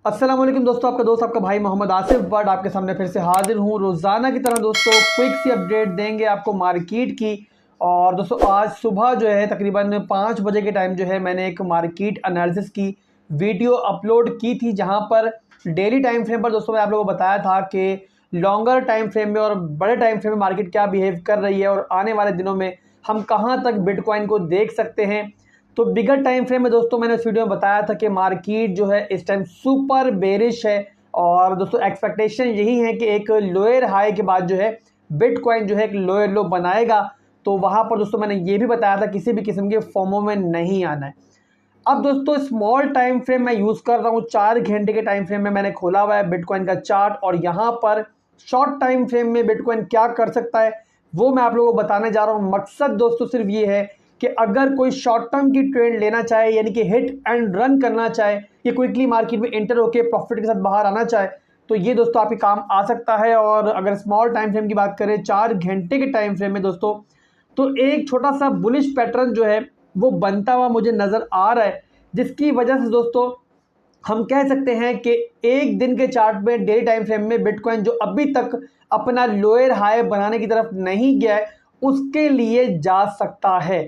अस्सलाम वालेकुम दोस्तों, आपका दोस्त आपका भाई मोहम्मद आसिफ बट आपके सामने फिर से हाजिर हूँ। रोज़ाना की तरह दोस्तों क्विक सी अपडेट देंगे आपको मार्केट की। और दोस्तों आज सुबह जो है तकरीबन 5 बजे के टाइम जो है मैंने एक मार्केट एनालिसिस की वीडियो अपलोड की थी, जहाँ पर डेली टाइम फ्रेम पर दोस्तों मैं आप लोगों को बताया था कि लॉन्गर टाइम फ्रेम में और बड़े टाइम फ्रेम में मार्केट क्या बिहेव कर रही है और आने वाले दिनों में हम कहाँ तक बिटकॉइन को देख सकते हैं। तो बिगर टाइम फ्रेम में दोस्तों मैंने इस वीडियो में बताया था कि मार्केट जो है इस टाइम सुपर बेरिश है। और दोस्तों एक्सपेक्टेशन यही है कि एक लोअर हाई के बाद जो है बिटकॉइन जो है एक लोअर लो बनाएगा। तो वहाँ पर दोस्तों मैंने ये भी बताया था किसी भी किस्म के फॉर्मो में नहीं आना है। अब दोस्तों स्मॉल टाइम फ्रेम मैं यूज़ कर रहा हूँ, 4 घंटे के टाइम फ्रेम में मैंने खोला हुआ है बिटकॉइन का चार्ट। और यहाँ पर शॉर्ट टाइम फ्रेम में बिटकॉइन क्या कर सकता है वो मैं आप लोगों को बताने जा रहा हूँ। मकसद दोस्तों सिर्फ ये है कि अगर कोई शॉर्ट टर्म की ट्रेड लेना चाहे, यानी कि हिट एंड रन करना चाहे, ये क्विकली मार्केट में एंटर होकर प्रॉफिट के साथ बाहर आना चाहे, तो ये दोस्तों आपके काम आ सकता है। और अगर स्मॉल टाइम फ्रेम की बात करें 4 घंटे के टाइम फ्रेम में दोस्तों, तो एक छोटा सा बुलिश पैटर्न जो है वो बनता हुआ मुझे नज़र आ रहा है, जिसकी वजह से दोस्तों हम कह सकते हैं कि एक दिन के चार्ट में डेली टाइम फ्रेम में बिटकॉइन जो अभी तक अपना लोअर हाई बनाने की तरफ नहीं गया है उसके लिए जा सकता है।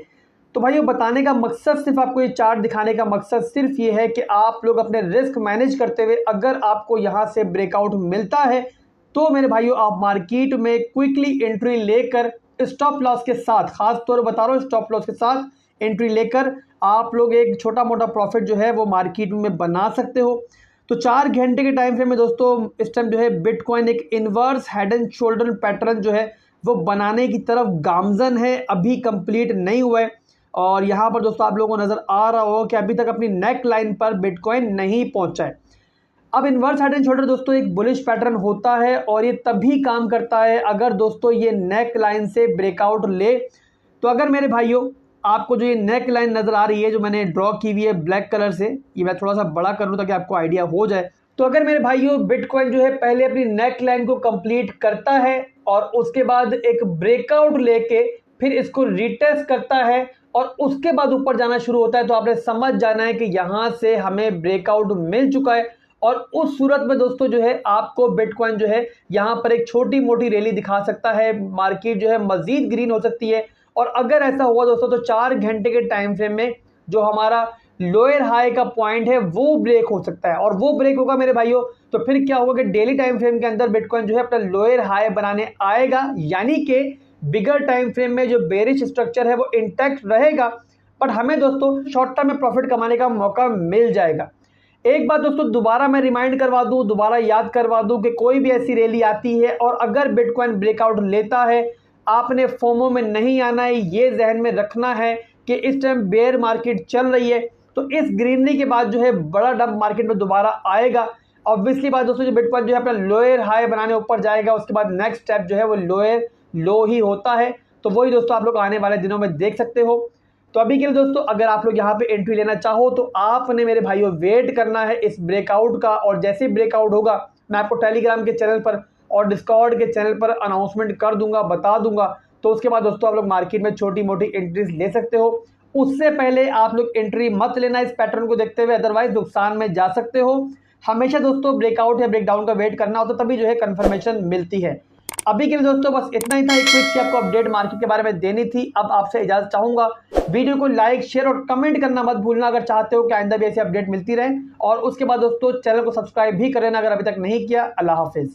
तो भाइयों बताने का मकसद, सिर्फ आपको ये चार्ट दिखाने का मकसद सिर्फ ये है कि आप लोग अपने रिस्क मैनेज करते हुए अगर आपको यहाँ से ब्रेकआउट मिलता है तो मेरे भाइयों आप मार्केट में क्विकली एंट्री लेकर स्टॉप लॉस के साथ, खास तौर पर बता रहा हूँ स्टॉप लॉस के साथ एंट्री लेकर आप लोग एक छोटा मोटा प्रॉफिट जो है वो मार्केट में बना सकते हो। तो 4 घंटे के टाइम फ्रेम में दोस्तों इस टाइम जो है बिटकॉइन एक inverse head and shoulder pattern जो है वो बनाने की तरफ गामजन है, अभी कंप्लीट नहीं हुआ है। और यहाँ पर दोस्तों आप लोगों को नज़र आ रहा हो कि अभी तक अपनी नेक लाइन पर बिटकॉइन नहीं पहुँचा है। अब इन्वर्स हेड एंड शोल्डर दोस्तों एक बुलिश पैटर्न होता है और ये तभी काम करता है अगर दोस्तों ये नेक लाइन से ब्रेकआउट ले। तो अगर मेरे भाइयों आपको जो ये नेक लाइन नज़र आ रही है जो मैंने ड्रॉ की हुई है ब्लैक कलर से, ये मैं थोड़ा सा बड़ा कर लूँ ताकि आपको आइडिया हो जाए। तो अगर मेरे भाइयों बिटकॉइन जो है पहले अपनी नेक लाइन को कंप्लीट करता है और उसके बाद एक ब्रेकआउट लेके फिर इसको रिटेस्ट करता है और उसके बाद ऊपर जाना शुरू होता है, तो आपने समझ जाना है कि यहाँ से हमें ब्रेकआउट मिल चुका है। और उस सूरत में दोस्तों जो है आपको बिटकॉइन जो है यहाँ पर एक छोटी मोटी रैली दिखा सकता है, मार्केट जो है मजीद ग्रीन हो सकती है। और अगर ऐसा हुआ दोस्तों तो 4 घंटे के टाइम फ्रेम में जो हमारा लोअर हाई का पॉइंट है वो ब्रेक हो सकता है। और वो ब्रेक होगा मेरे भाइयों तो फिर क्या होगा कि डेली टाइम फ्रेम के अंदर बिटकॉइन जो है अपना लोअर हाई बनाने आएगा, यानी कि बिगर टाइम फ्रेम में जो बेरिश स्ट्रक्चर है वो इंटैक्ट रहेगा, बट हमें दोस्तों शॉर्ट टर्म में प्रॉफिट कमाने का मौका मिल जाएगा। एक बात दोस्तों दोबारा मैं रिमाइंड करवा दूं, दोबारा याद करवा दूं कि कोई भी ऐसी रैली आती है और अगर बिटकॉइन ब्रेकआउट लेता है, आपने फोमो में नहीं आना है, ये जहन में रखना है कि इस टाइम बेयर मार्केट चल रही है। तो इस ग्रीनरी के बाद जो है बड़ा डंप मार्केट में दोबारा आएगा। ऑब्वियसली बात दोस्तों जो बिटकॉइन जो है अपना लोअर हाई बनाने ऊपर जाएगा, उसके बाद नेक्स्ट स्टेप जो है वो लोअर लो ही होता है। तो वही दोस्तों आप लोग आने वाले दिनों में देख सकते हो। तो अभी के लिए दोस्तों अगर आप लोग यहाँ पे एंट्री लेना चाहो तो आपने मेरे भाइयों वेट करना है इस ब्रेकआउट का। और जैसे ही ब्रेकआउट होगा मैं आपको टेलीग्राम के चैनल पर और डिस्कॉर्ड के चैनल पर अनाउंसमेंट कर दूंगा, बता दूंगा। तो उसके बाद दोस्तों आप लोग मार्केट में छोटी मोटी एंट्रीज ले सकते हो। उससे पहले आप लोग एंट्री मत लेना इस पैटर्न को देखते हुए, अदरवाइज नुकसान में जा सकते हो। हमेशा दोस्तों ब्रेकआउट या ब्रेकडाउन का वेट करना होता तभी जो है कंफर्मेशन मिलती है। अभी के लिए दोस्तों बस इतना ही था, एक क्विक सी आपको अपडेट मार्केट के बारे में देनी थी। अब आपसे इजाजत चाहूंगा, वीडियो को लाइक शेयर और कमेंट करना मत भूलना अगर चाहते हो कि आइंदा भी ऐसी अपडेट मिलती रहे। और उसके बाद दोस्तों चैनल को सब्सक्राइब भी कर लेना अगर अभी तक नहीं किया। अल्लाह हाफिज।